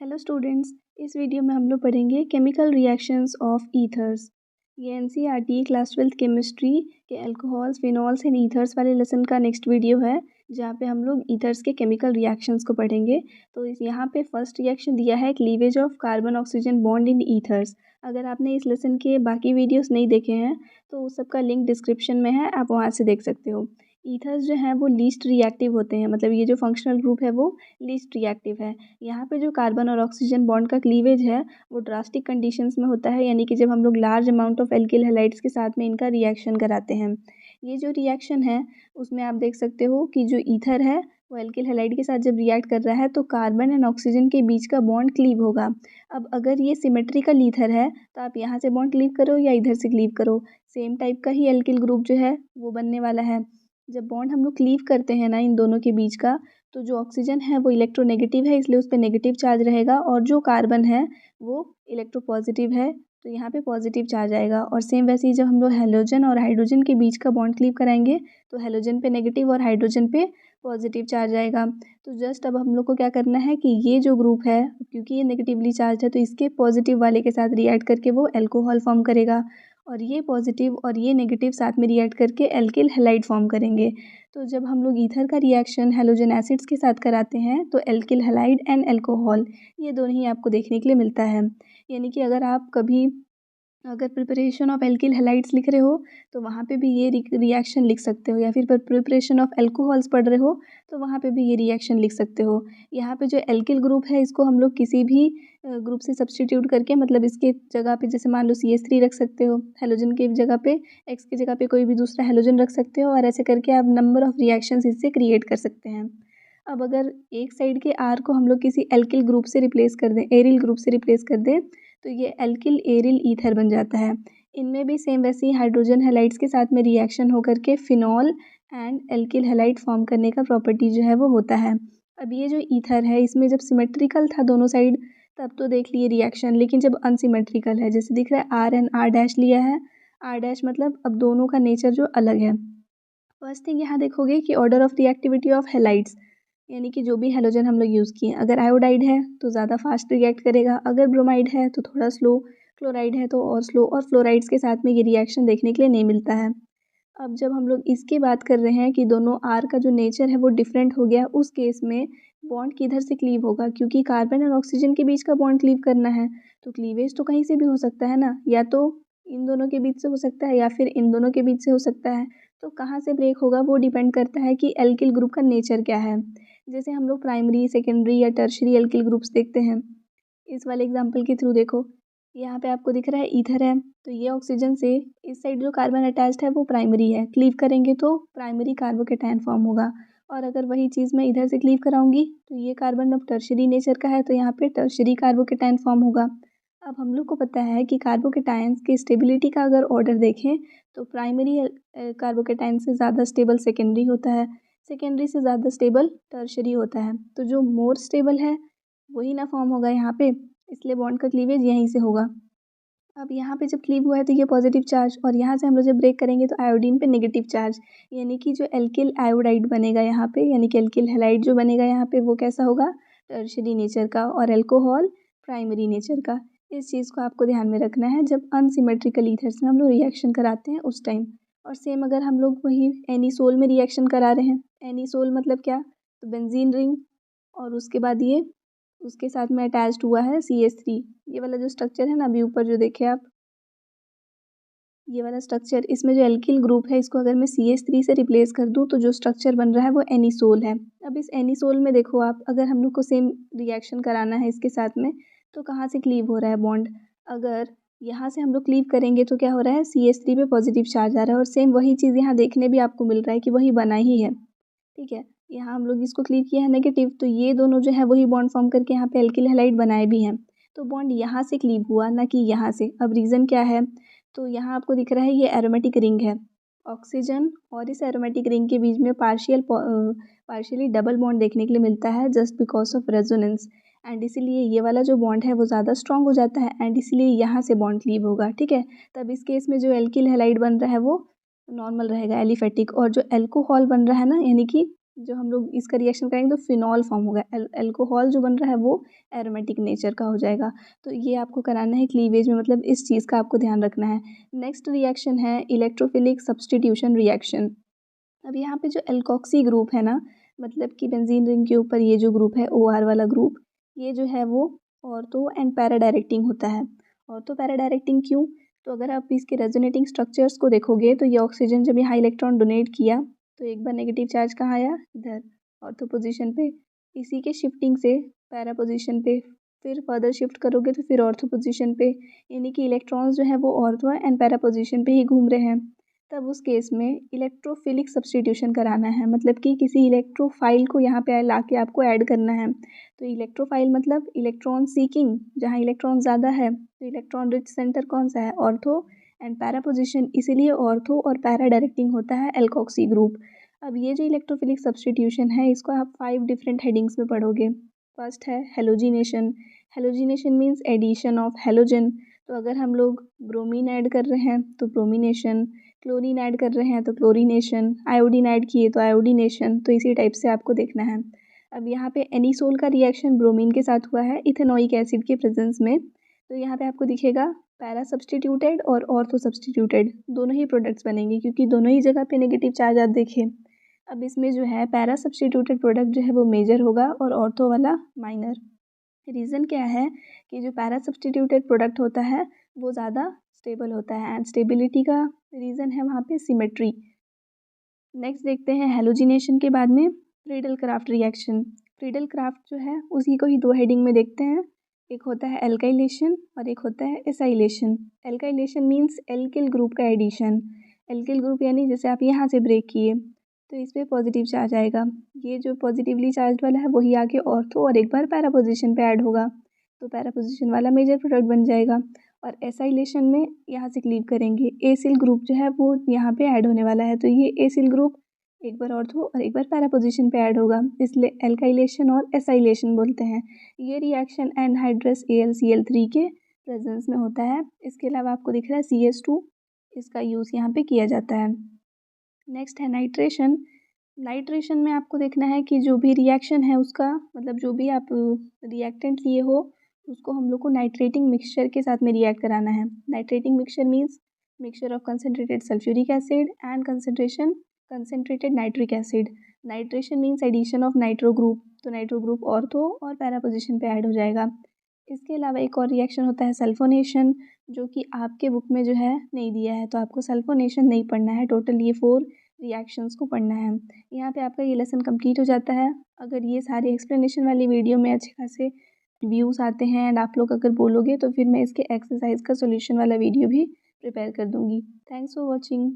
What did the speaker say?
Hello students. इस video में हम लोग पढ़ेंगे केमिकल रिएक्शंस ऑफ ईथर्स। ये एनसीईआरटी क्लास 12th केमिस्ट्री के अल्कोहल्स फिनॉल्स एंड ईथर्स वाले लेसन का नेक्स्ट वीडियो है, जहाँ पे हम लोग ईथर्स के केमिकल रिएक्शंस को पढ़ेंगे। तो इस यहाँ पे फर्स्ट रिएक्शन दिया है cleavage of carbon oxygen bond in ethers. अगर आपने इस लेसन के बाकी वीडियोस नहीं देखे हैं तो उस सब का लिंक डिस्क्रिप्शन में है, आप वहाँ से देख सकते हो। ईथर्स जो हैं वो लीस्ट रिएक्टिव होते हैं, मतलब ये जो फंक्शनल ग्रुप है वो लीस्ट रिएक्टिव है। यहाँ पे जो कार्बन और ऑक्सीजन बॉन्ड का क्लीवेज है वो ड्रास्टिक कंडीशंस में होता है, यानी कि जब हम लोग large amount of alkyl halides के साथ में इनका रिएक्शन कराते हैं। ये जो रिएक्शन है उसमें आप देख सकते हो कि जो ईथर है वो एल्किल हैलाइड के साथ जब रिएक्ट कर रहा है तो कार्बन एंड ऑक्सीजन के बीच का बॉन्ड क्लीव होगा। अब अगर ये सिमेट्रिकल ईथर है तो आप यहाँ से बॉन्ड क्लीव करो या इधर से क्लीव करो, सेम टाइप का ही एल्किल ग्रुप जो है वो बनने वाला है। जब बॉन्ड हम लोग क्लीव करते हैं ना इन दोनों के बीच का, तो जो ऑक्सीजन है वो इलेक्ट्रोनेगेटिव है, इसलिए उस पर नेगेटिव चार्ज रहेगा, और जो कार्बन है वो इलेक्ट्रोपॉजिटिव है, तो यहाँ पे पॉजिटिव चार्ज आएगा। और सेम वैसे ही जब हम लोग हेलोजन और हाइड्रोजन के बीच का बॉन्ड क्लीव कराएंगे तो हेलोजन पे नेगेटिव और हाइड्रोजन पे पॉजिटिव चार्ज आएगा। तो जस्ट अब हम लोग को क्या करना है कि ये जो ग्रुप है, क्योंकि ये नेगेटिवली चार्ज है तो इसके पॉजिटिव वाले के साथ रिएक्ट करके वो एल्कोहल फॉर्म करेगा, और ये पॉजिटिव और ये नेगेटिव साथ में रिएक्ट करके एल्किल हैलाइड फॉर्म करेंगे। तो जब हम लोग ईथर का रिएक्शन हैलोजन एसिड्स के साथ कराते हैं तो एल्किल हैलाइड एंड अल्कोहल ये दोनों ही आपको देखने के लिए मिलता है। यानी कि अगर आप कभी अगर प्रिपरेशन ऑफ एल्किल हैलाइड्स लिख रहे हो तो वहाँ पे भी ये रिएक्शन लिख सकते हो, या फिर प्रिपरेशन ऑफ अल्कोहल्स पढ़ रहे हो तो वहाँ पे भी ये रिएक्शन लिख सकते हो। यहाँ पे जो एल्किल ग्रुप है इसको हम लोग किसी भी ग्रुप से सब्सटीट्यूट करके, मतलब इसके जगह पे जैसे मान लो CH3 रख सकते हो, हेलोजन की जगह पे एक्स की जगह पे कोई भी दूसरा हेलोजन रख सकते हो, और ऐसे करके आप नंबर ऑफ रिएक्शंस इससे क्रिएट कर सकते हैं। अब अगर एक साइड के आर को हम लोग किसी एल्किल ग्रुप से रिप्लेस कर दें, एरिल ग्रुप से रिप्लेस कर दें, तो ये एल्किल एरिल ईथर बन जाता है। इनमें भी सेम वैसे ही हाइड्रोजन हैलाइड्स के साथ में रिएक्शन होकर के phenol and alkyl halide form करने का प्रॉपर्टी जो है वो होता है। अब ये जो ईथर है इसमें जब सिमेट्रिकल था दोनों साइड तब तो देख लिए रिएक्शन, लेकिन जब अनसिमेट्रिकल है, जैसे दिख रहा है आर एंड आर डैश लिया है, आर डैश मतलब अब दोनों का नेचर जो अलग है। फर्स्ट थिंग यहाँ देखोगे कि order of reactivity of halides, यानी कि जो भी हेलोजन हम लोग यूज़ किए, अगर आयोडाइड है तो ज़्यादा फास्ट रिएक्ट करेगा, अगर ब्रोमाइड है तो थोड़ा स्लो, क्लोराइड है तो और स्लो, और फ्लोराइड्स के साथ में ये रिएक्शन देखने के लिए नहीं मिलता है। अब जब हम लोग इसकी बात कर रहे हैं कि दोनों आर का जो नेचर है वो डिफरेंट हो गया, उस केस में बॉन्ड किधर से क्लीव होगा, क्योंकि कार्बन और ऑक्सीजन के बीच का बॉन्ड क्लीव करना है तो क्लीवेज तो कहीं से भी हो सकता है ना, या तो इन दोनों के बीच से हो सकता है या फिर इन दोनों के बीच से हो सकता है। तो कहाँ से ब्रेक होगा वो डिपेंड करता है कि एल्किल ग्रुप का नेचर क्या है। जैसे हम लोग प्राइमरी, सेकेंडरी या टर्शरी एल्किल ग्रुप्स देखते हैं, इस वाले एग्जाम्पल के थ्रू देखो। यहाँ पे आपको दिख रहा है ईथर है, तो ये ऑक्सीजन से इस साइड जो कार्बन अटैच्ड है वो प्राइमरी है, क्लीव करेंगे तो प्राइमरी कार्बोकेटायन फॉर्म होगा। और अगर वही चीज़ मैं इधर से क्लीव कराऊंगी तो ये कार्बन अब टर्शरी नेचर का है, तो यहाँ पे टर्शरी कार्बोकेटायन फॉर्म होगा। अब हम लोग को पता है कि कार्बोकेटायंस की स्टेबिलिटी का अगर ऑर्डर देखें तो प्राइमरी कार्बोकेटायन से ज़्यादा स्टेबल सेकेंडरी होता है, सेकेंडरी से ज़्यादा स्टेबल टर्शरी होता है, तो जो मोर स्टेबल है वही ना फॉर्म होगा यहाँ पे, इसलिए बॉन्ड का क्लीवेज यहीं से होगा। अब यहाँ पे जब क्लीव हुआ है तो ये पॉजिटिव चार्ज, और यहाँ से हम लोग जब ब्रेक करेंगे तो आयोडीन पे नेगेटिव चार्ज, यानी कि जो एल्किल आयोडाइड बनेगा यहाँ पे, यानी कि एल्किल हैलाइड जो बनेगा यहाँ पे वो कैसा होगा, टर्शरी नेचर का, और अल्कोहल प्राइमरी नेचर का। इस चीज़ को आपको ध्यान में रखना है जब अनसिमेट्रिकल ईथर्स में हम लोग रिएक्शन कराते हैं उस टाइम। और सेम अगर हम लोग वही एनीसोल में रिएक्शन करा रहे हैं, एनीसोल मतलब क्या, तो बेंजीन रिंग, और उसके बाद ये उसके साथ में अटैच्ड हुआ है CH3। ये वाला जो स्ट्रक्चर है ना अभी ऊपर जो देखे आप, ये वाला स्ट्रक्चर, इसमें जो एल्किल ग्रुप है इसको अगर मैं CH3 से रिप्लेस कर दूँ तो जो स्ट्रक्चर बन रहा है वो एनीसोल है। अब इस एनीसोल में देखो आप, अगर हम लोग को सेम रिएक्शन कराना है इसके साथ में तो कहाँ से क्लीव हो रहा है बॉन्ड, अगर यहाँ से हम लोग क्लीव करेंगे तो क्या हो रहा है, CH3 पे पॉजिटिव चार्ज आ रहा है, और सेम वही चीज़ यहाँ देखने भी आपको मिल रहा है कि वही बना ही है। ठीक है, यहाँ हम लोग इसको क्लीव किया है नेगेटिव, तो ये दोनों जो है वही बॉन्ड फॉर्म करके यहाँ पे एल्किल हैलाइड बनाए भी हैं, तो बॉन्ड यहाँ से क्लीव हुआ ना कि यहाँ से। अब रीज़न क्या है, तो यहाँ आपको दिख रहा है ये एरोमेटिक रिंग है, ऑक्सीजन और इस एरोमेटिक रिंग के बीच में पार्शियली डबल बॉन्ड देखने के लिए मिलता है just because of resonance, and इसीलिए ये वाला जो बॉन्ड है वो ज़्यादा स्ट्रॉन्ग हो जाता है, एंड इसीलिए यहाँ से बॉन्ड क्लीव होगा। ठीक है, तब इस केस में जो एल्किल हैलाइड बन रहा है वो नॉर्मल रहेगा, एलिफेटिक, और जो एल्कोहल बन रहा है ना, यानी कि जो हम लोग इसका रिएक्शन करेंगे तो फिनॉल फॉर्म होगा। अल्कोहल जो बन रहा है वो एरोमेटिक नेचर का हो जाएगा। तो ये आपको कराना है क्लीवेज में, मतलब इस चीज़ का आपको ध्यान रखना है। नेक्स्ट रिएक्शन है इलेक्ट्रोफिलिक सब्स्टिट्यूशन रिएक्शन। अब यहाँ पे जो एल्कोक्सी ग्रुप है ना, मतलब कि बेंजीन रिंग के ऊपर ये जो ग्रुप है OR वाला ग्रुप, ये जो है वो ऑर्थो एंड पैरा डायरेक्टिंग होता है। ऑर्थो पैरा डायरेक्टिंग क्यों? तो अगर आप इसके रेजोनेटिंग स्ट्रक्चर्स को देखोगे तो ये ऑक्सीजन जब यहाँ इलेक्ट्रॉन डोनेट किया तो एक बार नेगेटिव चार्ज कहाँ आया, इधर ऑर्थो पोजीशन पे। इसी के शिफ्टिंग से पैरा पोजीशन पे, फिर फर्दर शिफ्ट करोगे तो फिर ऑर्थो पोजीशन पे, यानी कि इलेक्ट्रॉन्स जो है वो ऑर्थो एंड पैरा पोजीशन पे ही घूम रहे हैं। तब उस केस में इलेक्ट्रोफिलिक सब्स्टिट्यूशन कराना है, मतलब कि किसी इलेक्ट्रोफाइल को यहाँ पे ला के आपको ऐड करना है। तो इलेक्ट्रोफाइल मतलब इलेक्ट्रॉन सीकिंग, जहाँ इलेक्ट्रॉन ज़्यादा है। तो इलेक्ट्रॉन रिच सेंटर कौन सा है, ऑर्थो एंड पैरा पोजिशन, इसीलिए ऑर्थो और पैरा डायरेक्टिंग होता है एल्कोक्सी ग्रुप। अब ये जो इलेक्ट्रोफिलिक सब्स्टिट्यूशन है इसको आप 5 डिफरेंट हेडिंग्स में पढ़ोगे। फर्स्ट है halogenation. Halogenation means addition of halogen. तो अगर हम लोग ब्रोमीन ऐड कर रहे हैं तो ब्रोमिनेशन, क्लोरीन ऐड कर रहे हैं तो क्लोरीनेशन, आयोडीन ऐड किए तो आयोडीनेशन। तो इसी टाइप से आपको देखना है। अब यहाँ पे एनिसोल का रिएक्शन ब्रोमीन के साथ हुआ है इथेनोइक एसिड के प्रेजेंस में। तो यहाँ पे आपको दिखेगा पैरा सब्स्टिट्यूटेड और ऑर्थो सब्स्टिट्यूटेड, दोनों ही प्रोडक्ट्स बनेंगे क्योंकि दोनों ही जगह पे नेगेटिव चार्ज आप देखें। अब इसमें जो है पैरा सब्स्टिट्यूटेड प्रोडक्ट जो है वो मेजर होगा और ऑर्थो वाला माइनर। रीज़न क्या है कि जो पैरा सब्स्टिट्यूटेड प्रोडक्ट होता है वो ज़्यादा स्टेबल होता है एंड स्टेबिलिटी का रीज़न है वहाँ पे सिमेट्री। नेक्स्ट देखते हैं हेलोजिनेशन के बाद में Friedel craft reaction. Friedel craft जो है उसी को ही 2 हेडिंग में देखते हैं। एक होता है एल्काइलेशन और एक होता है acylation. Alkylation means alkyl group का एडिशन। एल्किल ग्रुप यानी जैसे आप यहाँ से ब्रेक किए तो इस पर पॉजिटिव चार्ज आएगा। ये जो पॉजिटिवली चार्ज वाला है वही आके ऑर्थो और एक बार पैरा पोजिशन पे ऐड होगा, तो पैरा पोजिशन वाला मेजर प्रोडक्ट बन जाएगा। और एसाइलेशन में यहाँ से क्लीव करेंगे, एसिल ग्रुप जो है वो यहाँ पे ऐड होने वाला है। तो ये एसिल ग्रुप एक बार ऑर्थो और एक बार पैरा पोजिशन पे ऐड होगा, इसलिए एल्काइलेशन और एसाइलेशन बोलते हैं। ये रिएक्शन एनहाइड्रस AlCl3 के प्रेजेंस में होता है। इसके अलावा आपको दिख रहा है CS2, इसका यूज़ यहाँ पे किया जाता है। नेक्स्ट है नाइट्रेशन। नाइट्रेशन में आपको देखना है कि जो भी रिएक्शन है उसका, मतलब जो भी आप रिएक्टेंट लिए हो उसको हम लोग को नाइट्रेटिंग मिक्सचर के साथ में रिएक्ट कराना है। Nitrating mixture means mixture of concentrated sulphuric acid and concentrated nitric acid. Nitration means addition of nitro group, तो नाइट्रो ग्रुप ऑर्थो और पैरा पोजिशन पे ऐड हो जाएगा। इसके अलावा एक और रिएक्शन होता है सल्फोनेशन, जो कि आपके बुक में जो है नहीं दिया है, तो आपको सल्फोनेशन नहीं पढ़ना है। टोटल ये 4 रिएक्शंस को पढ़ना है। यहाँ पे आपका ये लेसन कंप्लीट हो जाता है। अगर ये सारे एक्सप्लेनेशन वाली वीडियो में अच्छे खासे व्यूज़ आते हैं एंड आप लोग अगर बोलोगे तो फिर मैं इसके एक्सरसाइज का सॉल्यूशन वाला वीडियो भी प्रिपेयर कर दूँगी। Thanks for watching.